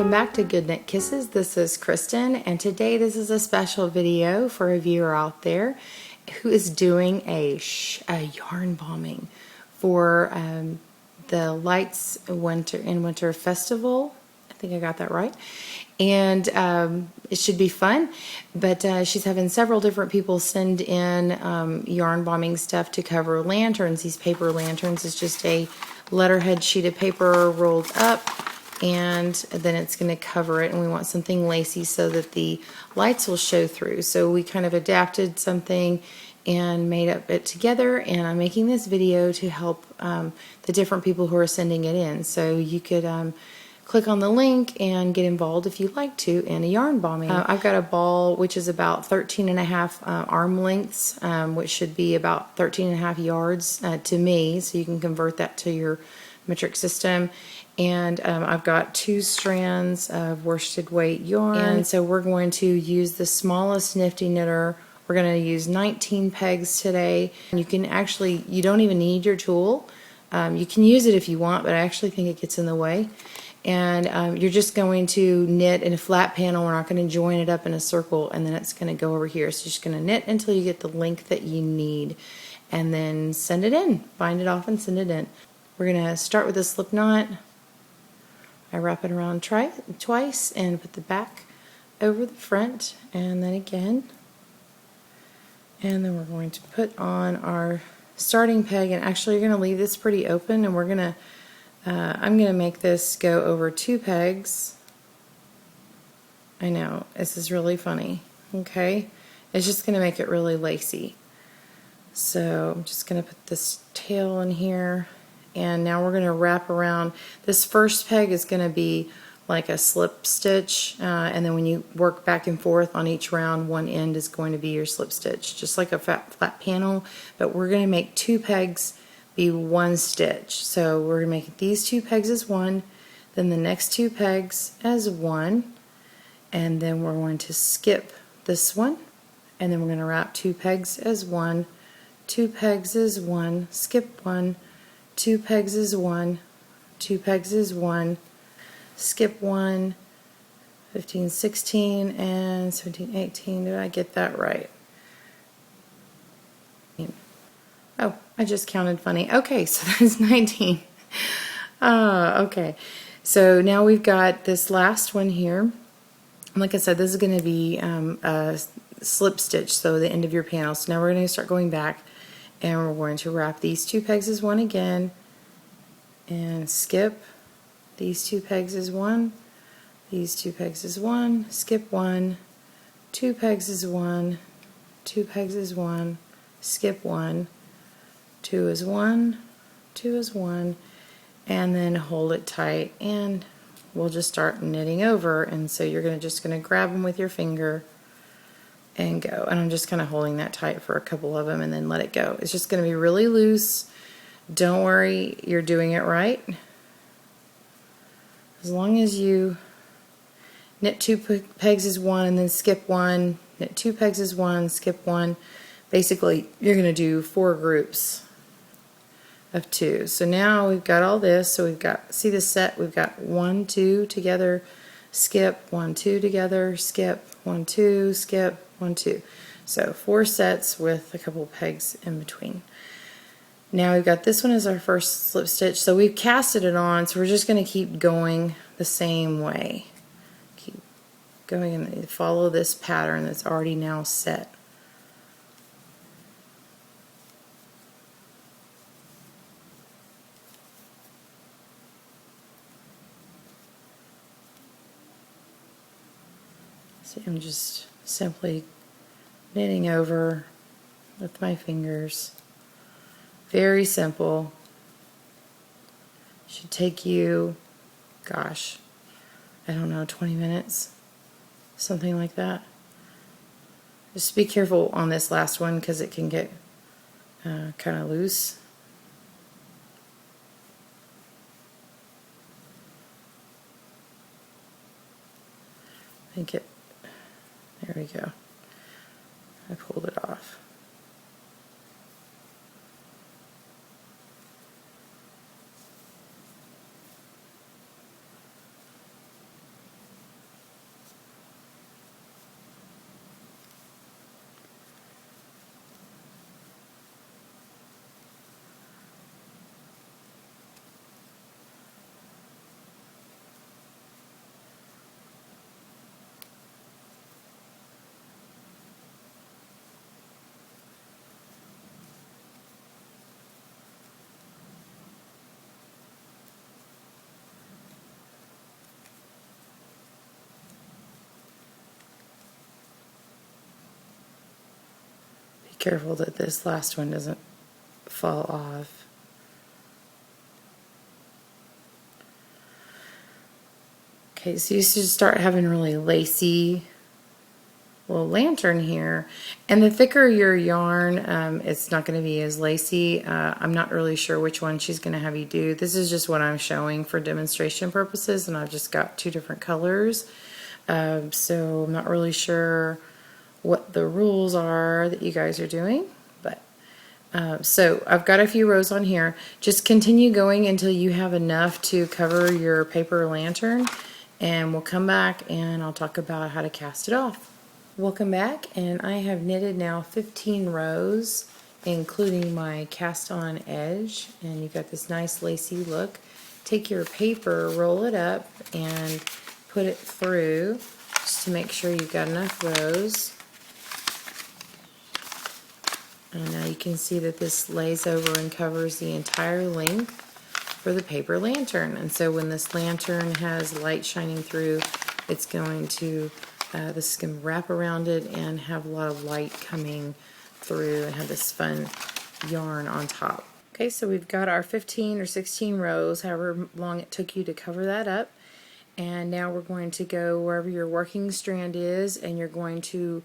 Welcome back to GoodKnit Kisses. This is Kristen, and today this is a special video for a viewer out there who is doing a yarn bombing for the Lights Winter Festival. I think I got that right. And it should be fun, but she's having several different people send in yarn bombing stuff to cover lanterns. These paper lanterns is just a letterhead sheet of paper rolled up, and then it's going to cover it, and we want something lacy so that the lights will show through. So we kind of adapted something and made up it together, and I'm making this video to help the different people who are sending it in. So you could click on the link and get involved if you'd like to in a yarn bombing. I've got a ball which is about 13.5 arm lengths, which should be about 13.5 yards to me, so you can convert that to your metric system. And I've got 2 strands of worsted weight yarn, and so we're going to use the smallest nifty knitter. We're going to use 19 pegs today. You can actually, you don't even need your tool. You can use it if you want, but I actually think it gets in the way. And you're just going to knit in a flat panel. We're not going to join it up in a circle, and then it's going to go over here. So you're just going to knit until you get the length that you need, and then send it in. Bind it off and send it in. We're going to start with a slip knot. I wrap it around twice and put the back over the front, and then again. And then we're going to put on our starting peg, and actually you're going to leave this pretty open, and we're going to I'm going to make this go over 2 pegs. I know, this is really funny. Okay, it's just going to make it really lacy. So I'm just going to put this tail in here, and now we're going to wrap around. This first peg is going to be like a slip stitch, and then when you work back and forth on each round, one end is going to be your slip stitch, just like a flat panel, but we're going to make 2 pegs be 1 stitch. So we're going to make these 2 pegs as 1, then the next 2 pegs as 1, and then we're going to skip this one, and then we're going to wrap 2 pegs as 1, 2 pegs as 1, skip 1, 2 pegs as 1, 2 pegs as 1, skip 1, 15, 16, and 17, 18. Did I get that right? Oh, I just counted funny. Okay, so that's 19. Okay, so now we've got this last one here. Like I said, this is going to be a slip stitch, so the end of your panel. So now we're going to start going back, and we're going to wrap these 2 pegs as 1 again, and skip these 2 pegs as 1, these 2 pegs as 1, skip 1, 2 pegs as 1, 2 pegs as 1, skip 1, 2 is 1, 2 is 1, and then hold it tight, and we'll just start knitting over. And so you're just going to grab them with your finger and go. And I'm just kind of holding that tight for a couple of them and then let it go. It's just going to be really loose. Don't worry, you're doing it right. As long as you knit 2 pegs as 1 and then skip 1, knit 2 pegs as 1, skip 1. Basically, you're going to do 4 groups of 2. So now we've got all this. So we've got, see the set, we've got 1, 2 together, skip, 1, 2 together, skip, 1, 2, skip, 1, 2. So 4 sets with a couple pegs in between. Now we've got this one as our first slip stitch. So we've casted it on, so we're just going to keep going the same way. Keep going and follow this pattern that's already now set. See, I'm just simply knitting over with my fingers. Very simple. Should take you, gosh, I don't know, 20 minutes, something like that. Just be careful on this last one because it can get kind of loose. I think it, there we go. I pulled it off. Careful that this last one doesn't fall off. Okay, so you should start having really lacy little lantern here. And the thicker your yarn, it's not going to be as lacy. I'm not really sure which one she's going to have you do. This is just what I'm showing for demonstration purposes, and I've just got 2 different colors. So I'm not really sure what the rules are that you guys are doing, but so I've got a few rows on here. Just continue going until you have enough to cover your paper lantern, and we'll come back and I'll talk about how to cast it off. Welcome back, and I have knitted now 15 rows, including my cast on edge, and you've got this nice lacy look. Take your paper, roll it up, and put it through just to make sure you've got enough rows. And now you can see that this lays over and covers the entire length for the paper lantern. And so when this lantern has light shining through, it's going to this is going to wrap around it and have a lot of light coming through and have this fun yarn on top. Okay, so we've got our 15 or 16 rows, however long it took you to cover that up. And now we're going to go wherever your working strand is, and you're going to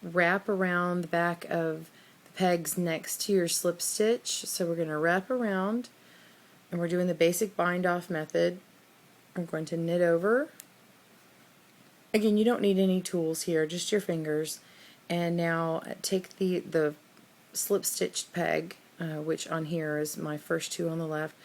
wrap around the back of the pegs next to your slip stitch. So we're going to wrap around, and we're doing the basic bind off method. I'm going to knit over. Again, you don't need any tools here, just your fingers. And now take the slip stitched peg, which on here is my first 2 on the left,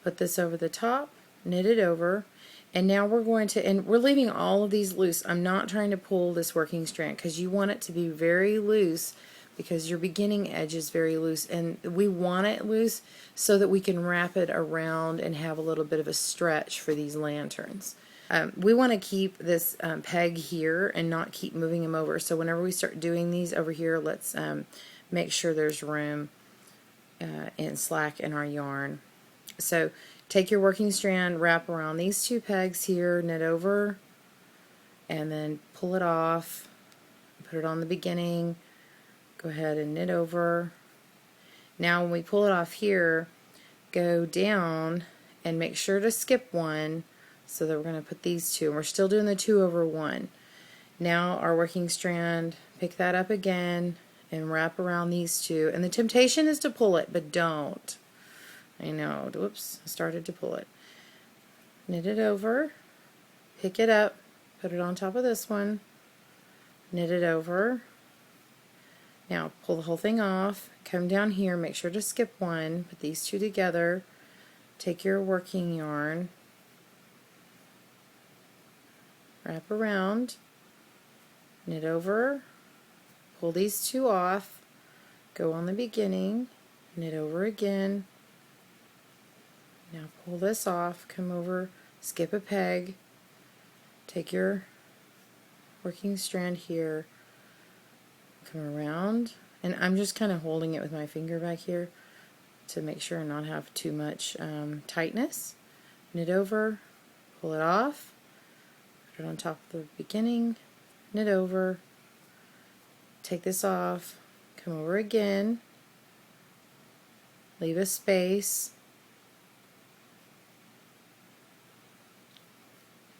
put this over the top, knit it over, and now we're going to, and we're leaving all of these loose. I'm not trying to pull this working strand because you want it to be very loose, because your beginning edge is very loose, and we want it loose so that we can wrap it around and have a little bit of a stretch for these lanterns. We want to keep this peg here and not keep moving them over. So whenever we start doing these over here, let's make sure there's room and slack in our yarn. So take your working strand, wrap around these 2 pegs here, knit over, and then pull it off, put it on the beginning, go ahead and knit over. Now when we pull it off here, go down and make sure to skip 1. So that we're going to put these 2, and we're still doing the 2 over 1. Now our working strand, pick that up again and wrap around these 2. And the temptation is to pull it, but don't. I know, whoops, I started to pull it. Knit it over, pick it up, put it on top of this one, knit it over. Now pull the whole thing off, come down here, make sure to skip 1, put these 2 together, take your working yarn, wrap around, knit over, pull these 2 off, go on the beginning, knit over again. Now pull this off, come over, skip a peg, take your working strand here, come around, and I'm just kind of holding it with my finger back here to make sure and not have too much tightness. Knit over, pull it off, put it on top of the beginning, knit over, take this off, come over again, leave a space.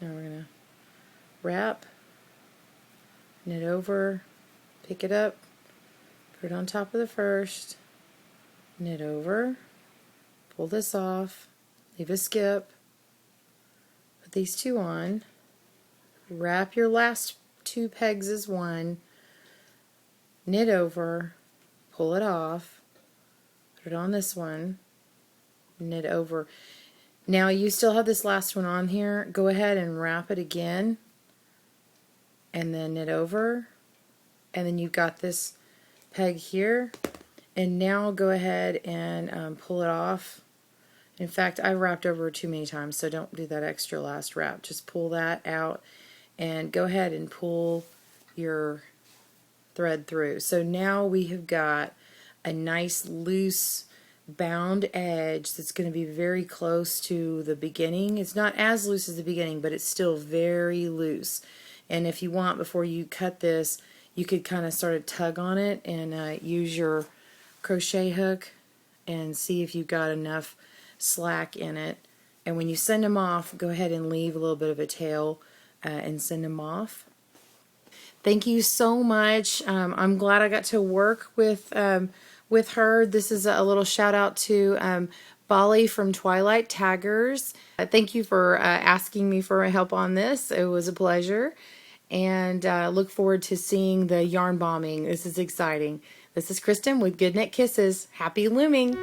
Now we're going to wrap, knit over, pick it up, put it on top of the first, knit over, pull this off, leave a skip, put these 2 on, wrap your last 2 pegs as 1, knit over, pull it off, put it on this one, knit over. Now you still have this last one on here, go ahead and wrap it again, and then knit over, and then you've got this peg here, and now go ahead and pull it off. In fact, I've wrapped over too many times, so don't do that extra last wrap. Just pull that out and go ahead and pull your thread through. So now we have got a nice loose bound edge that's going to be very close to the beginning. It's not as loose as the beginning, but it's still very loose. And if you want, before you cut this, you could kind of sort of tug on it and use your crochet hook and see if you've got enough slack in it. And when you send them off, go ahead and leave a little bit of a tail and send them off. Thank you so much. I'm glad I got to work with her. This is a little shout out to Bali from Twilight Taggers. Thank you for asking me for help on this. It was a pleasure. And look forward to seeing the yarn bombing. This is exciting. This is Kristen with GoodKnit Kisses. Happy looming!